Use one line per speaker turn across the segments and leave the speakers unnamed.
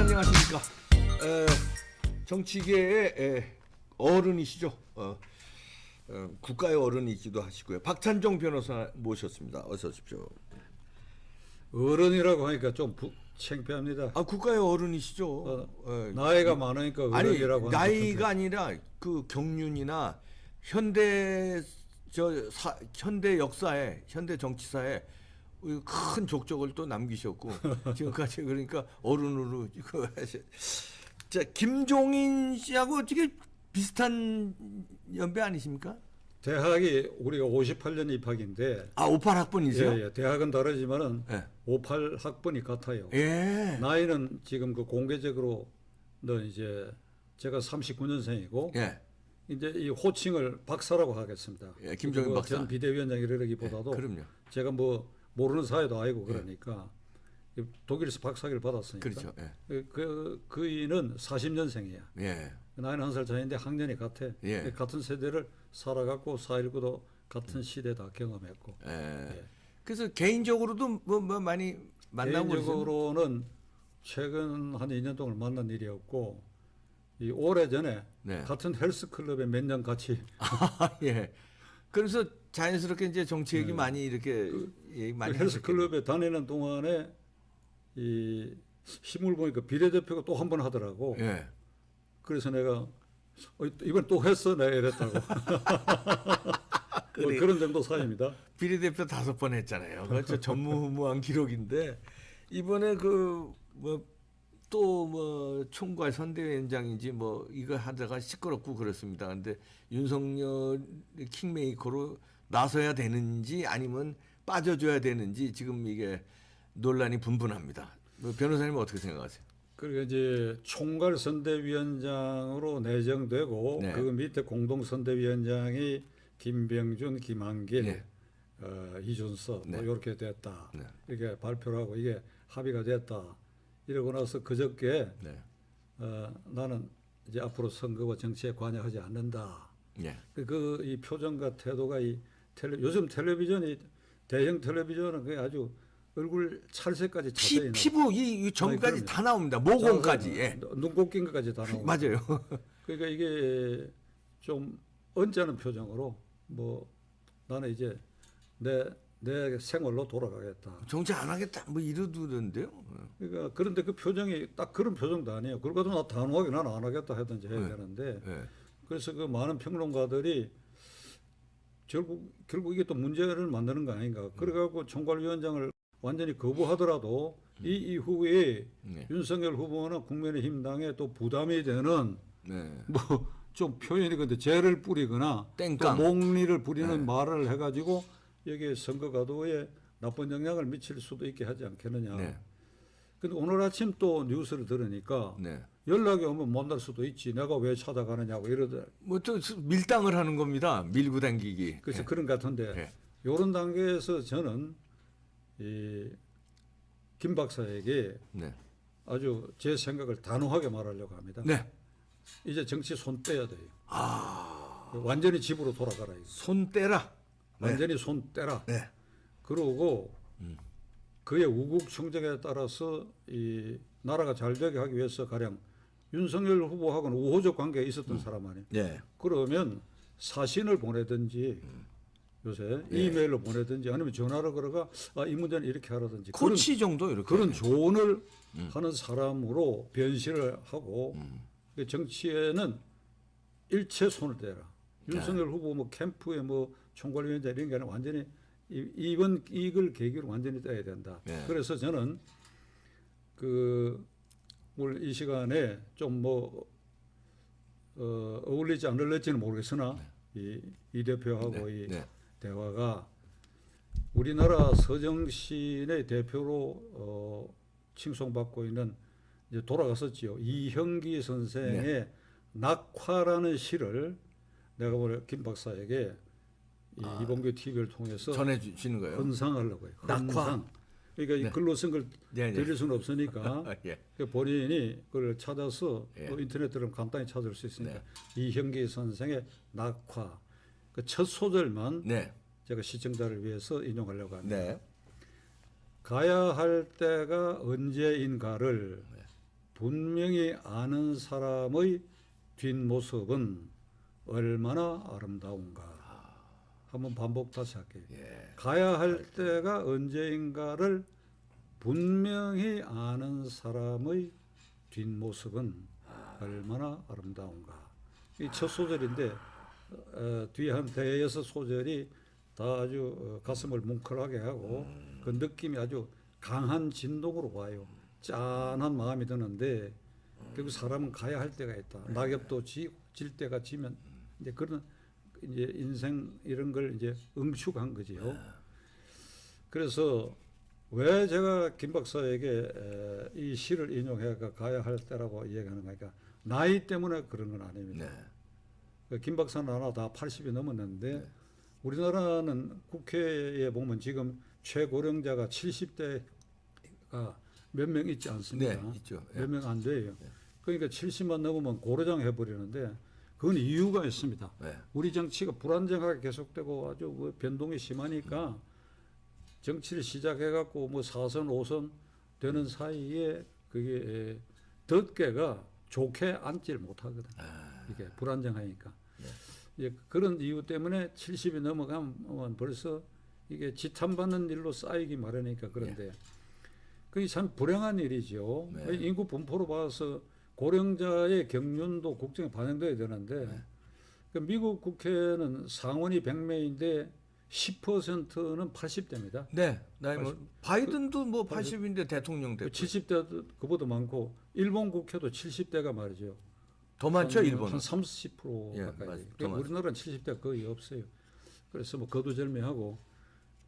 안녕하십니까. 정치계의 어른이시죠. 국가의 어른이기도 하시고요. 박찬종 변호사 모셨습니다. 어서 오십시오.
어른이라고 하니까 좀 창피합니다.
아, 국가의 어른이시죠.
나이가 많으니까 어른이라고 하는
나이가 아니라 그 경륜이나 현대 현대 역사에, 현대 정치사에 큰 족적을 또 남기셨고 지금까지 그러니까 어른으로 자, 김종인 씨하고 어떻게 비슷한 연배 아니십니까?
대학이 우리가 58년 입학인데,
아, 58학번이세요?
예, 대학은 다르지만은
예.
58학번이 같아요.
예.
나이는 지금 그 공개적으로는 이제 제가 39년생이고,
예.
이제 이 호칭을 박사라고 하겠습니다.
예, 김종인 박사.
전 비대위원장이라기보다도
예, 그럼요.
제가 뭐 모르는 사이도 아니고 그러니까 독일에서 박사학위를 받았으니까.
그렇죠. 예.
그이는 40년생이야.
예.
나이는 한 살 차이인데 학년이 같아.
예.
같은 세대를 살아갔고 4.19도 같은 시대 다 경험했고.
예.
예.
그래서 개인적으로도 뭐 많이 만나고
개인적으로는 최근 한 2년 동안 만난 일이 없고, 이 오래전에
네.
같은 헬스클럽에 몇 년 같이
아, 예. 그래서 자연스럽게 이제 정치 얘기 많이 이렇게 얘기 많이
헬스클럽에 다니는 동안에 이 힘을 보니까 비례대표가 또 한 번 하더라고.
예.
그래서 내가 이번 또 했어 내가 이랬다고. 뭐
그래.
그런 정도 사이입니다.
비례대표 5번 했잖아요. 그렇죠. 전무후무한 기록인데 이번에 그 뭐 또 뭐 총괄 선대위원장인지 뭐 이거 하다가 시끄럽고 그렇습니다. 근데 윤석열 킹메이커로 나서야 되는지 아니면 빠져줘야 되는지 지금 이게 논란이 분분합니다. 뭐 변호사님은 어떻게 생각하세요?
그리고 이제 총괄 선대위원장으로 내정되고
네.
그 밑에 공동 선대위원장이 김병준, 김한길,
네.
이준석
네.
뭐 이렇게 됐다.
네.
이렇게 발표를 하고 이게 합의가 됐다. 이러고 나서 그저께
네.
나는 이제 앞으로 선거와 정치에 관여하지 않는다.
예.
이 표정과 태도가 요즘 텔레비전이 대형 텔레비전은 그게 아주 얼굴 찰색까지 자세히 나와요.
피부 이 전까지
아니,
다 나옵니다. 모공까지. 예.
눈꽃긴 것까지 다 나오고.
맞아요.
그러니까 이게 좀 언짢은 표정으로 뭐 나는 이제 내 생활로 돌아가겠다.
정치 안 하겠다 뭐 이러던데요.
그러니까 그런데 그 표정이 딱 그런 표정도 아니에요. 그러고도 나 단호하게 나는 안 하겠다 하든지 해야
네.
되는데
예.
그래서 그 많은 평론가들이 결국 이게 또 문제를 만드는 거 아닌가. 그래갖고 총괄위원장을 완전히 거부하더라도 이 이후에
네.
윤석열 후보는 국민의힘당에 또 부담이 되는
네.
뭐 좀 표현이 근데 죄를 뿌리거나
땡깡.
또 목리를 부리는
네.
말을 해가지고 여기에 선거가도에 나쁜 영향을 미칠 수도 있게 하지 않겠느냐.
네.
근데 오늘 아침 또 뉴스를 들으니까
네.
연락이 오면 만날 수도 있지. 내가 왜 찾아가느냐고 이러더라.
뭐 또 밀당을 하는 겁니다. 밀고 당기기.
그래서
예.
그런 것 같은데
예.
이런 단계에서 저는 이 김 박사에게
네.
아주 제 생각을 단호하게 말하려고 합니다.
네.
이제 정치 손 떼야 돼요.
아,
완전히 집으로 돌아가라. 이거.
손 떼라.
완전히 손 떼라.
네.
그러고 그의 우국 충정에 따라서 이 나라가 잘 되게 하기 위해서 가령 윤석열 후보하고는 우호적 관계가 있었던 사람 아니에요.
네.
그러면 사신을 보내든지 요새 이메일로 보내든지 아니면 전화로 걸어가 이 문제는 이렇게 하라든지
코치 정도 이렇게.
그런 조언을 하는 사람으로 변신을 하고 정치에는 일체 손을 대라. 윤석열 후보 뭐 캠프에 뭐 총괄위원장 이런 게 아니라 완전히 이걸 계기로 완전히 떼야 된다.
네.
그래서 저는 오늘 이 시간에 좀 뭐 어울리지 안 어울릴지는 모르겠으나 이 대표하고
네.
이
네.
대화가 우리나라 서정신의 대표로 칭송받고 있는 이제 돌아갔었지요. 이형기 선생의
네.
낙화라는 시를 내가 오늘 김 박사에게 이봉규 TV를 통해서
전해 주시는 거예요.
헌상하려고 해요.
낙화.
헌상. 그러니까 이 글로 쓴 걸
네, 네.
드릴 수는 없으니까
예.
본인이 그걸 찾아서
예.
또 인터넷 들으면 간단히 찾을 수 있으니까
네.
이형기 선생의 낙화 그 첫 소절만
네.
제가 시청자를 위해서 인용하려고 합니다.
네.
가야 할 때가 언제인가를 분명히 아는 사람의 뒷모습은 얼마나 아름다운가. 한번 반복 다시 할게요.
예.
가야 할 때가 언제인가를 분명히 아는 사람의 뒷모습은 얼마나 아름다운가. 이 첫 소절인데 뒤에 한 대여섯 소절이 다 아주 가슴을 뭉클하게 하고 그 느낌이 아주 강한 진동으로 와요. 짠한 마음이 드는데 결국 사람은 가야 할 때가 있다. 낙엽도 질 때가 지면 이제 그런 이제 인생 이런 걸 이제 응축한 거지요. 그래서 왜 제가 김 박사에게 이 시를 인용해가 가야 할 때라고 이야기하는 거니까 나이 때문에 그런 건 아닙니다. 김 박사는 아마 다 80이 넘었는데 우리나라는 국회에 보면 지금 최고령자가 70대가 몇 명 있지 않습니까?
네, 있죠.
몇 명 안 돼요. 그러니까 70만 넘으면 고려장 해버리는데 그건 이유가 있습니다. 우리 정치가 불안정하게 계속되고 아주 뭐 변동이 심하니까 정치를 시작해갖고 뭐 4선, 5선 되는 사이에 그게 덧개가 좋게 앉질 못하거든. 이게 불안정하니까. 이제 그런 이유 때문에 70이 넘어가면 벌써 이게 지탄받는 일로 쌓이기 마련이니까 그런데 그게 참 불행한 일이죠. 인구 분포로 봐서 고령자의 경륜도 국정에 반영돼야 되는데 그 미국 국회는 상원이 100명인데 10%는 80대입니다.
네. 나이 뭐 바이든도 뭐 80인데 대통령 됐고.
70대도 그보다 많고 일본 국회도 70대가 말이죠.
더 많죠, 일본은.
한 30%
예,
가까이.
맞아요.
그러니까 우리나라는 70대가 거의 없어요. 그래서 뭐 거두절미하고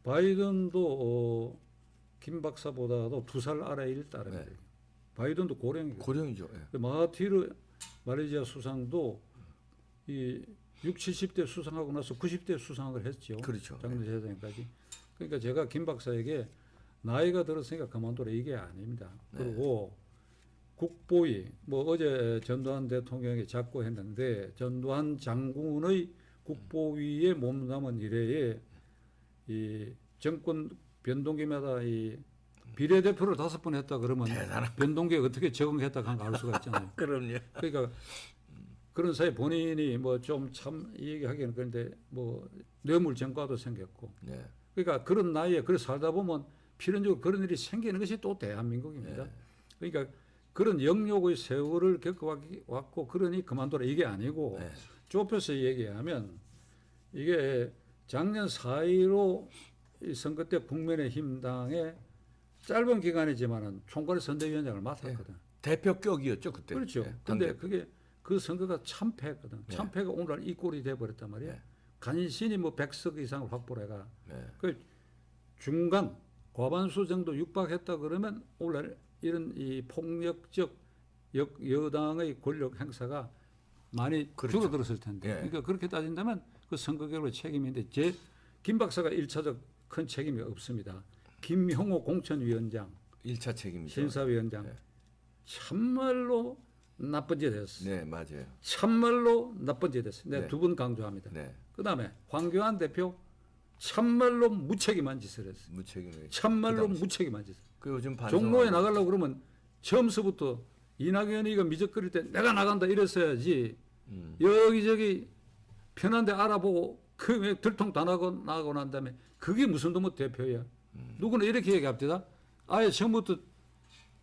바이든도 김 박사보다도 2살 아래일 따릅니다. 바이든도 고령이고.
고령이죠. 예.
마하티르 말레이시아 수상도 이 60, 70대 수상하고 나서 90대 수상을 했죠.
그렇죠.
작년 재작년까지. 그러니까 제가 김 박사에게 나이가 들었으니까 그만둬라 이게 아닙니다. 그리고 국보위 뭐 어제 전두환 대통령이 작고했는데 전두환 장군의 국보위에 몸담은 이래에 이 정권 변동기마다 이 비례대표를 5번 했다 그러면 변동기에 어떻게 적응했다 한 거 알 수가 있잖아요.
그럼요.
그러니까 그런 사이 본인이 뭐 좀 참 얘기하기는 그런데 뭐 뇌물전과도 생겼고. 그러니까 그런 나이에 그래 살다 보면 필연적으로 그런 일이 생기는 것이 또 대한민국입니다. 그러니까 그런 영역의 세월을 겪어왔고 그러니 그만둬라 이게 아니고 좁혀서 얘기하면 이게 작년 4.15 선거 때 국민의힘당의 짧은 기간이지만은 총괄 선대위원장을 맡았거든.
대표격이었죠 그때.
그렇죠. 근데 그게 그 선거가 참패했거든. 참패가 오늘 이 꼴이 돼버렸단 말이야. 간신히 뭐 100석 이상을 확보를 해가. 그 중간 과반수 정도 육박했다 그러면 오늘 이런 이 폭력적 여당의 권력 행사가 많이 줄어들었을 텐데. 그러니까 그렇게 따진다면 그 선거 결과 책임인데 김 박사가 1차적 큰 책임이 없습니다. 김형호 공천위원장,
1차 책임이죠.
심사위원장 참말로 나쁜 짓 했어.
네, 맞아요.
참말로 나쁜 짓 했어. 내가 2번 강조합니다. 그다음에 황교안 대표 참말로 무책임한 짓을 했어. 참말로 무책임한 짓.
그 요즘
종로에 나가려고 그러면 처음서부터 이낙연이가 미적거릴 때 내가 나간다 이랬어야지. 여기저기 편한 데 알아보고 그 들통 다 나고 난 다음에 그게 무슨 놈의 대표야. 누구는 이렇게 얘기합니다. 아예 처음부터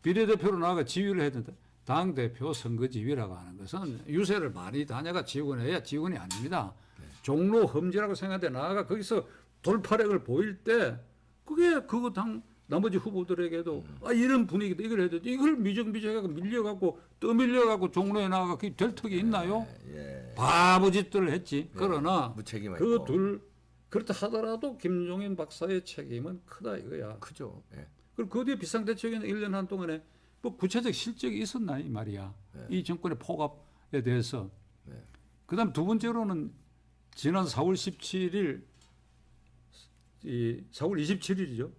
비례대표로 나가 지휘를 해야 된다. 당대표 선거지휘라고 하는 것은 유세를 많이 다녀가 지원해야 지원이 아닙니다. 종로 험지라고 생각하는데 나아가 거기서 돌파력을 보일 때 그게 그거 당 나머지 후보들에게도 이런 분위기다 이걸 해야 돼. 이걸 미적미적하고 밀려갖고 떠밀려갖고 종로에 나가가 그게 될 턱이 있나요? 바보짓들을 했지. 그러나 그 둘 그렇다 하더라도 김종인 박사의 책임은 크다 이거야.
크죠.
그리고 그 뒤에 비상대책위는 1년 한 동안에 뭐 구체적 실적이 있었나 이 말이야. 이 정권의 폭압에 대해서. 그다음 두 번째로는 지난 4월 17일, 4월 27일이죠.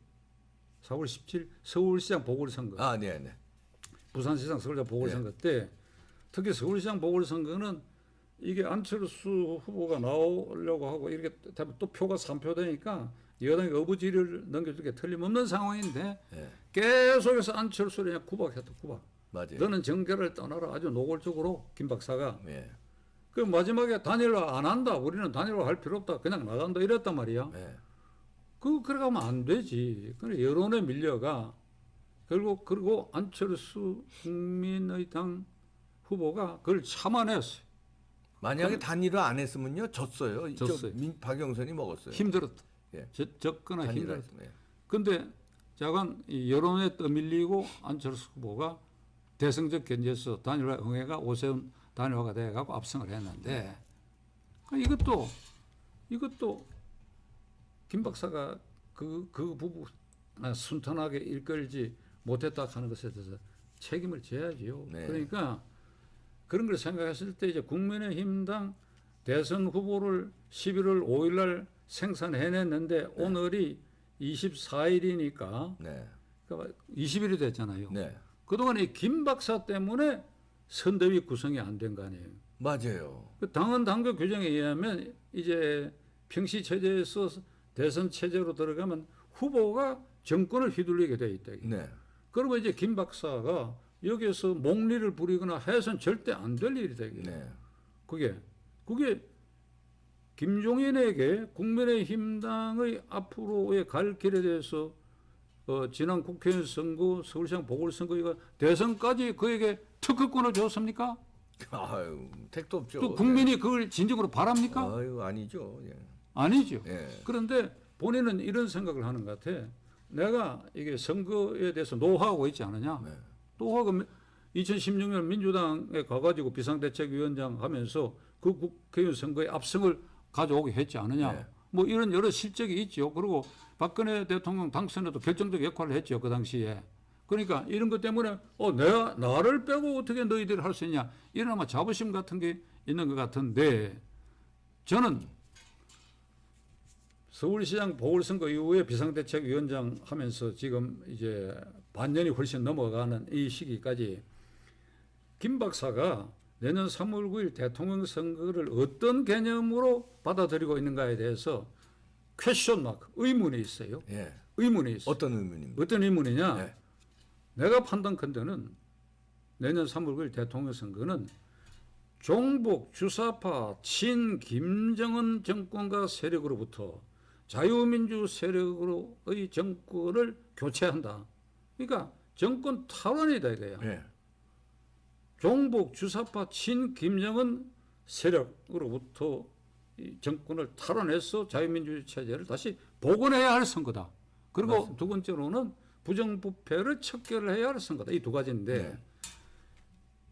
4월 17일 서울시장 보궐선거. 부산시장 서울시장 보궐선거 때 특히 서울시장 보궐선거는 이게 안철수 후보가 나오려고 하고 이렇게 또 표가 3표 되니까 여당이 어부지를 넘겨줄 게 틀림없는 상황인데 계속해서 안철수를 그냥 구박했다. 구박.
맞아요.
너는 정계를 떠나라. 아주 노골적으로 김 박사가.
예.
그 마지막에 단일화 안 한다. 우리는 단일화 할 필요 없다. 그냥 나간다. 이랬단 말이야.
예.
그래 가면 안 되지. 그래 여론에 밀려가 결국 그리고 안철수 국민의당 후보가 그걸 참아냈어요.
만약에 단일화 안 했으면요 졌어요.
졌어요.
박영선이 먹었어요.
힘들었다.
예.
접거나
단일화
힘들었다.
했으면, 예.
근데 자간 이 여론에 떠밀리고 안철수 후보가 대승적 견제에서 단일화 응해가 오세훈 단일화가 돼가고 압승을 했는데 이것도 김 박사가 그 부분 순탄하게 이끌지 못했다 하는 것에 대해서 책임을 져야지요.
네.
그러니까 그런 걸 생각했을 때 이제 국민의힘당 대선 후보를 11월 5일 날 생산해냈는데 오늘이 24일이니까
네.
그러니까 20일이 됐잖아요.
네.
그동안 이 김 박사 때문에 선대위 구성이 안 된 거 아니에요.
맞아요.
그 당헌 당규 규정에 의하면 이제 평시 체제에서 대선 체제로 들어가면 후보가 정권을 휘둘리게 돼 있다.
네.
그리고 이제 김 박사가 여기에서 몽리를 부리거나 해서는 절대 안 될 일이 되게.
네.
그게 김종인에게 국민의힘당의 앞으로의 갈 길에 대해서 지난 국회의원 선거, 서울시장 보궐선거 이거 대선까지 그에게 특허권을 줬습니까?
아유 택도 없죠.
또 국민이 그걸 진정으로 바랍니까?
아유 아니죠. 예.
아니죠.
예.
그런데 본인은 이런 생각을 하는 것 같아. 내가 이게 선거에 대해서 노하고 있지 않느냐?
네.
노하고 2016년 민주당에 가가지고 비상대책위원장 하면서 그 국회의원 선거에 압승을 가져오게 했지 않느냐?
네.
뭐 이런 여러 실적이 있죠. 그리고 박근혜 대통령 당선에도 결정적 역할을 했죠. 그 당시에. 그러니까 이런 것 때문에 내가 나를 빼고 어떻게 너희들이 할 수 있냐? 이런 아마 자부심 같은 게 있는 것 같은데 저는 서울시장 보궐선거 이후에 비상대책위원장 하면서 지금 이제 반년이 훨씬 넘어가는 이 시기까지 김 박사가 내년 3월 9일 대통령 선거를 어떤 개념으로 받아들이고 있는가에 대해서 퀘스천 마크, 의문이 있어요.
예.
의문이 있어요.
어떤 의문입니까?
어떤 의문이냐?
네.
내가 판단컨대는 내년 3월 9일 대통령 선거는 종북, 주사파, 친 김정은 정권과 세력으로부터 자유민주 세력으로의 정권을 교체한다. 그러니까 정권 탈환이다 이거야.
예.
종북, 주사파, 친 김정은 세력으로부터 이 정권을 탈환해서 자유민주 체제를 다시 복원해야 할 선거다. 그리고
맞습니다.
두 번째로는 부정부패를 척결을 해야 할 선거다. 이 두 가지인데
네.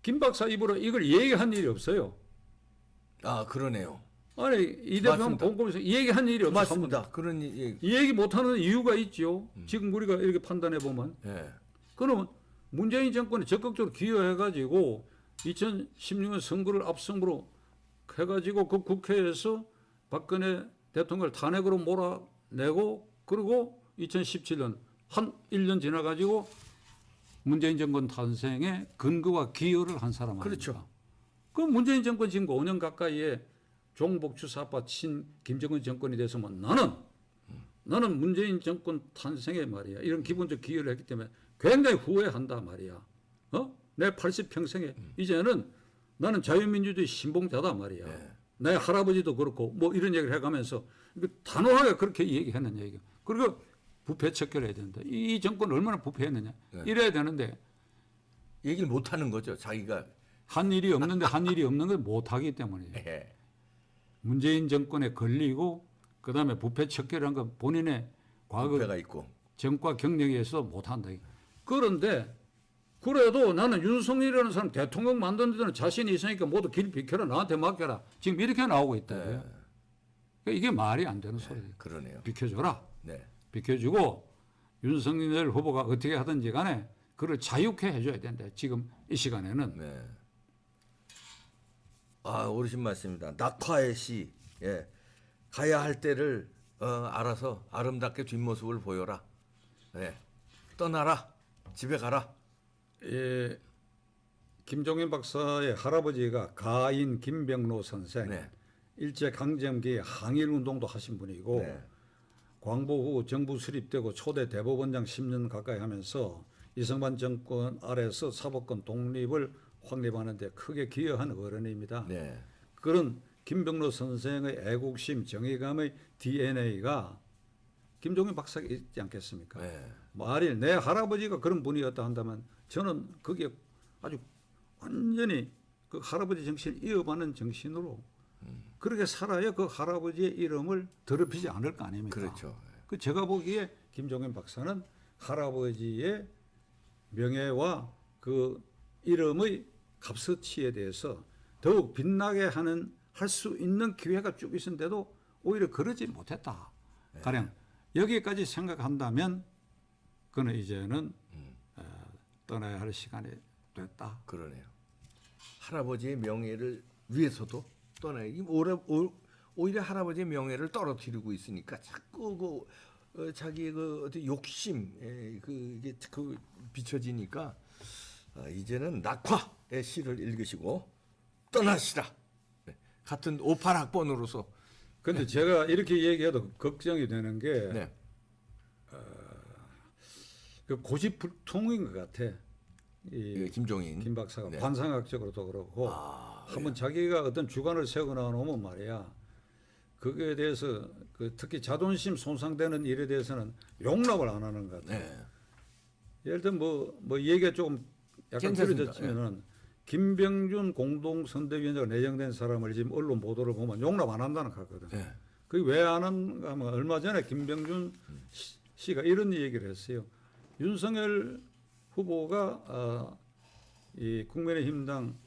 김 박사 입으로 이걸 얘기한 일이 없어요.
아 그러네요.
아니 이 대표
맞습니다.
본검에서 얘기한 일이 없어.
맞습니다. 그런
이 얘기 못하는 이유가 있죠. 지금 우리가 이렇게 판단해 보면
예.
그러면 문재인 정권이 적극적으로 기여해가지고 2016년 선거를 앞선거로 해가지고 그 국회에서 박근혜 대통령을 탄핵으로 몰아내고 그리고 2017년 한 1년 지나가지고 문재인 정권 탄생에 근거와 기여를 한 사람 아닙니까?
그렇죠.
그 문재인 정권 지금 5년 가까이에 종북 주사파 친 김정은 정권이 돼서만 나는 문재인 정권 탄생에 말이야 이런 기본적 기여를 했기 때문에 굉장히 후회한다 말이야. 내 80평생에 이제는 나는 자유민주주의 신봉자다 말이야.
네.
내 할아버지도 그렇고 뭐 이런 얘기를 해가면서 단호하게 그렇게 얘기했는 얘기. 그리고 부패 척결해야 된다. 이 정권 얼마나 부패했느냐.
네.
이래야 되는데
얘기를 못 하는 거죠. 자기가.
한 일이 없는데 한 일이 없는 걸 못하기 때문이에요.
예.
문재인 정권에 걸리고 그다음에 부패 척결한 건 본인의 과거
부패가 있고.
정과 경력에 의해서 못한다. 그런데 그래도 나는 윤석열이라는 사람 대통령 만드는 데는 자신이 있으니까 모두 길 비켜라 나한테 맡겨라. 지금 이렇게 나오고 있다.
네.
그러니까 이게 말이 안 되는 소리예요.
그러네요.
비켜줘라.
네.
비켜주고 윤석열 후보가 어떻게 하든지 간에 그를 자유케 해줘야 된다. 지금 이 시간에는.
네. 아 어르신 말씀입니다. 낙화의 시. 예. 가야 할 때를 알아서 아름답게 뒷모습을 보여라. 네. 떠나라. 집에 가라.
예, 김종인 박사의 할아버지가 가인 김병로 선생,
네.
일제 강점기 항일 운동도 하신 분이고
네.
광복 후 정부 수립되고 초대 대법원장 10년 가까이 하면서 이승만 정권 아래서 사법권 독립을 확립하는 데 크게 기여한 어른입니다.
네.
그런 김병로 선생의 애국심, 정의감의 DNA가 김종인 박사가 있지 않겠습니까?
네.
말일 내 할아버지가 그런 분이었다 한다면 저는 거기에 아주 완전히 그 할아버지 정신을 이어받는 정신으로 그렇게 살아야 그 할아버지의 이름을 더럽히지 않을 거 아닙니까?
그렇죠.
그 제가 보기에 김종인 박사는 할아버지의 명예와 그 이름의 값어치에 대해서 더욱 빛나게 할 수 있는 기회가 쭉 있었는데도 오히려 그러지 못했다. 가령 여기까지 생각한다면 그는 이제는 떠나야 할 시간이 됐다.
그러네요. 할아버지의 명예를 위해서도 떠나요. 오히려 할아버지의 명예를 떨어뜨리고 있으니까 자꾸 자기의 그 어떤 욕심 그게 그 비춰지니까 이제는 낙화의 시를 읽으시고 떠나시라. 네. 같은 58학번으로서
근데 제가 이렇게 얘기해도 걱정이 되는 게
네.
그 고집불통인 것 같아.
예, 김종인
김 박사가
네.
관상학적으로도 그렇고
예.
한번 자기가 어떤 주관을 세우고 나오면 말이야. 그거에 대해서 특히 자존심 손상되는 일에 대해서는 용납을 안 하는 것 같아.
네.
예를 들면 뭐 얘기가 조금 약간
괜찮습니다.
길어졌지만은 김병준 공동선대위원장으로 내정된 사람을 지금 언론 보도를 보면 용납 안 한다는 것 같거든.
네.
그게 왜 안 하는가 하면 얼마 전에 김병준 씨가 이런 얘기를 했어요. 윤석열 후보가 이 국민의힘당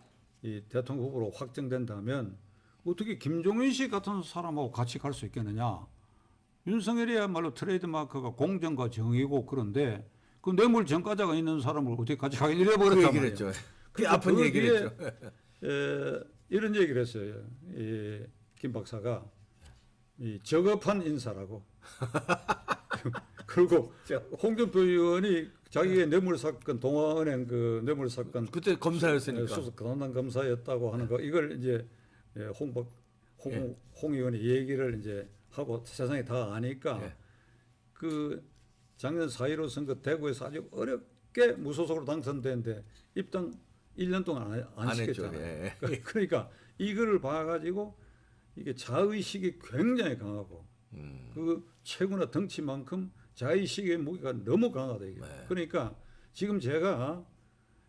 이 대통령 후보로 확정된다면 어떻게 김종인 씨 같은 사람하고 같이 갈 수 있겠느냐? 윤석열이야말로 트레이드마크가 공정과 정의고 그런데 그 뇌물 전과자가 있는 사람을 어떻게 같이 가긴
그
이래버렸단
얘기를
말이에요.
했죠. 그 아픈
거기에,
얘기를 했죠.
이런 얘기를 했어요. 김 박사가 이 저급한 인사라고. 그리고 홍준표 의원이 자기의 뇌물 사건, 동아은행 그 뇌물 사건
그때 검사였으니까.
수석 담당 검사였다고 하는 거 이걸 이제 홍 의원이 얘기를 이제 하고 세상이 다 아니까
예.
그 작년 4.15 선거 대구에서 아주 어렵게 무소속으로 당선됐는데 입당 1년 동안 안
했죠.
시켰잖아요.
예.
그러니까 이거를 봐가지고 이게 자의식이 굉장히 강하고 그 최고나 덩치만큼 자의식의 무게가 너무 강하다 이게.
네.
그러니까 지금 제가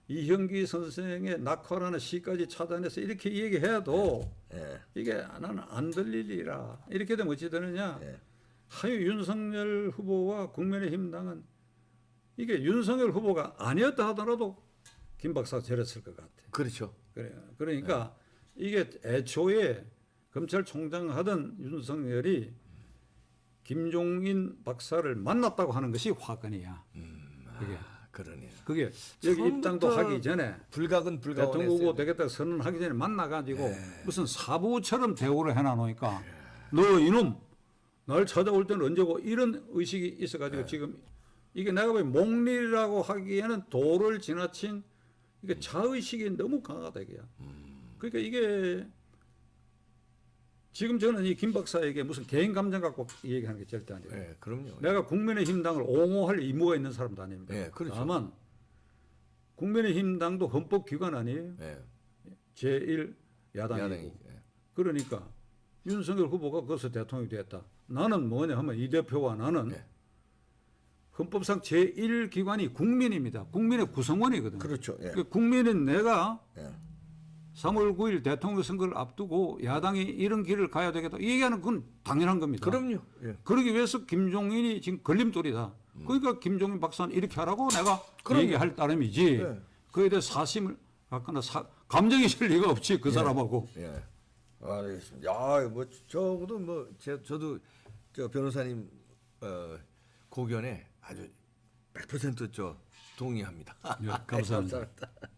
이형기 선생의 낙화라는 시까지 찾아내서 이렇게 얘기해도
예.
이게 나는 안 들리리라. 이렇게 되면 어찌 되느냐.
예.
하여 윤석열 후보와 국민의힘당은 이게 윤석열 후보가 아니었다 하더라도 김 박사가 저랬을 것 같아.
그렇죠.
그래요. 그러니까 이게 애초에 검찰총장 하던 윤석열이 김종인 박사를 만났다고 하는 것이 화근이야. 그게.
그러네요.
그게 여기
처음부터
입당도 하기 전에
불가근
대통령 후보 되겠다 선언하기 전에 만나가지고 무슨 사부처럼 대우를 해놔놓으니까 너 이놈 날 찾아올 때는 언제고 이런 의식이 있어가지고 지금 이게 내가 보기엔 목리라고 하기에는 도를 지나친 이게 자의식이 너무 강하다 이게야. 그러니까 이게 지금 저는 이 김 박사에게 무슨 개인 감정 갖고 얘기하는 게 절대 아니에요.
예, 그럼요.
내가 국민의힘당을 옹호할 의무가 있는 사람도 아닙니다.
예, 그렇죠.
다만 국민의힘당도 헌법기관 아니에요.
예.
제1 야당이고.
야당이. 예.
그러니까 윤석열 후보가 거기서 대통령이 됐다. 나는 뭐냐 하면 이 대표와 나는
예.
헌법상 제1기관이 국민입니다. 국민의 구성원이거든요.
그렇죠. 예.
그 국민은 내가
예.
3월 9일 대통령 선거를 앞두고 야당이 이런 길을 가야 되겠다. 이 얘기하는 건 당연한 겁니다.
그럼요. 예.
그러기 위해서 김종인이 지금 걸림돌이다. 그러니까 김종인 박사는 이렇게 하라고 내가
그럼요.
얘기할 따름이지.
예.
그에 대해 사심을 갖거나 감정이 실 리가 없지 그 사람하고.
예. 알겠습니다. 야, 뭐 저도 저도 저 변호사님 고견에 아주 100% 동의합니다.
예, 감사합니다.
감사합니다.